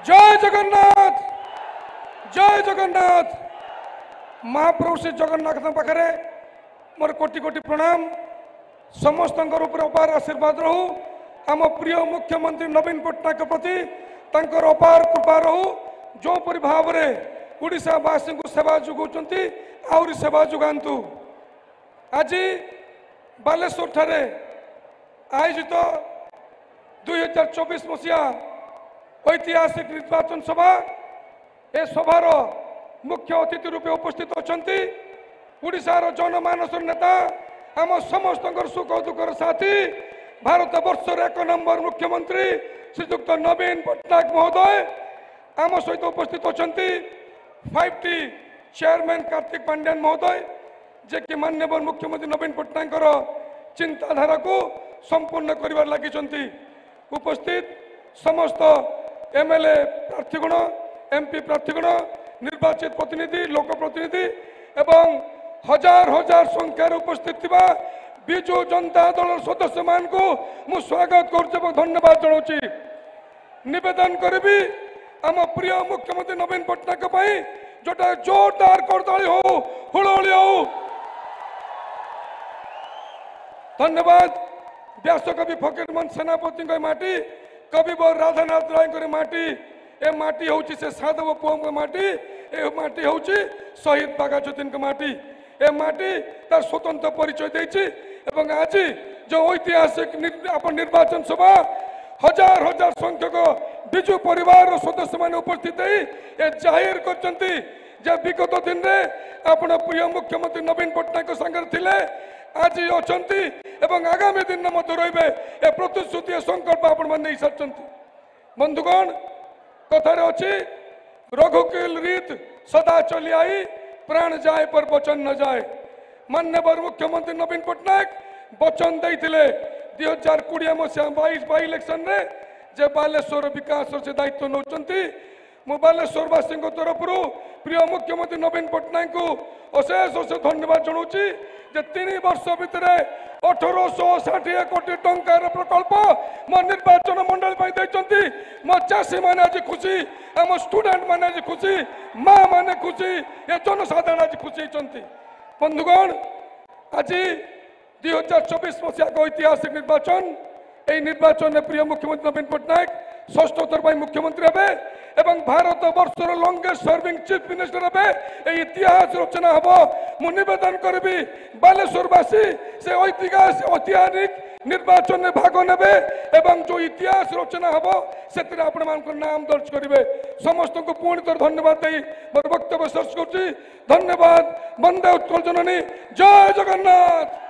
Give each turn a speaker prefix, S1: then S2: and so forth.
S1: जय जगन्नाथ जय जगन्नाथ महाप्रभु श्री जगन्नाथ पाखे मोर कोटि कोटि प्रणाम समस्त अपार आशीर्वाद रहू आम प्रिय मुख्यमंत्री नवीन पट्टनायक प्रति तांकर अपार कृपा रहू जो परि भाव रे ओडिशावासी को सेवा जोगाउछंती आउरी सेवा जोगांतु। आज बालेश्वर ठारे आयोजित 2024 मसीहा ऐतिहासिक निर्वाचन सभा ए सभार मुख्य अतिथि रूपे उपस्थित अछंती ओडिशार जनमानस नेता आम समस्त सुख दुखर साथी भारत वर्षर 1 नंबर मुख्यमंत्री श्रीयुक्त नवीन पट्टनायक महोदय आम सहित उपस्थित अछंती 5T चेयरमैन कार्तिक पांड्यान महोदय जे कि माननीय मुख्यमंत्री नवीन पट्टनायक चिंताधारा को संपूर्ण कर लगी उपस्थित समस्त MLA प्रार्थीगण MP प्रार्थीगण निर्वाचित प्रतिनिधि लोक प्रतिनिधि एवं हजार हजार संख्यार उपस्थित थिबा बिजु जनता दल सदस्य मान को मु स्वागत कर धन्यवाद जनाऊँ। निवेदन करी आम प्रिय मुख्यमंत्री नवीन पट्टनायक पई जोटा जोरदार करताली हो हुलहुली हो। धन्यवाद व्यासकवि फकीरमोहन सेनापति माटी कविवर राधानाथ राय माटी ए माटी हूँ से साधव पुओं माटी ए माटी हूँ शहीद बाघाज्योति माटी ए माटी तार स्वतंत्र परिचय देछि एवं आज जो ऐतिहासिक निर्वाचन सभा हजार हजार संख्यक विजु परिवार सदस्य मान उपस्थित ए जाहिर करछंती जे विगत दिन में आपण प्रिय मुख्यमंत्री नवीन पट्टनायक संगे थिले आज अछंती एवं आगामी दिन में मत रहिबे ए प्रतिश्रुति संकल्प आपण मन नहीं सारछंती। बंधुगण कथार अच्छी रघुकुल रीत सदा चली आई प्राण जाए पर वचन न जाए। माननीय मुख्यमंत्री नवीन पट्टनायक वचन देते 2020 मसीहा 22 इलेक्शन रे जे बालेश्वर विकास से दायित्व नौचंती मु बालेश्वरवासी तरफ प्रिय मुख्यमंत्री नवीन पट्टनायक को अशेष अशेष धन्यवाद जनाऊँगी जे 3 वर्ष भितर 1860 कोटी टंकार प्रकल्प मो निर्वाचन मंडल देते मो चाषी मैंने आज खुशी आम स्टूडेंट मैंने आज खुशी माँ मैंने खुशी ये जनसाधारण आज खुशी होती। बंधुगण आज 2024 मसीहा ऐतिहासिक निर्वाचन यही निर्वाचन में प्रिय मुख्यमंत्री नवीन पट्टनायक षष्ठ थर मुख्यमंत्री हे एवं भारत वर्षर लंगेस्ट सर्विंग चीफ मिनिस्टर हे इतिहास रचना हम मु निवेदन करी बालेश्वरवासी से ऐतिहासिक निर्वाचन में भाग ने एवं जो इतिहास रचना हम से नाम दर्ज करेंगे। समस्त को पुणी थर धन्यवाद दे मोर वक्तव्य शेष कर धन्यवाद। वंदे उत्कल जननी जय जगन्नाथ।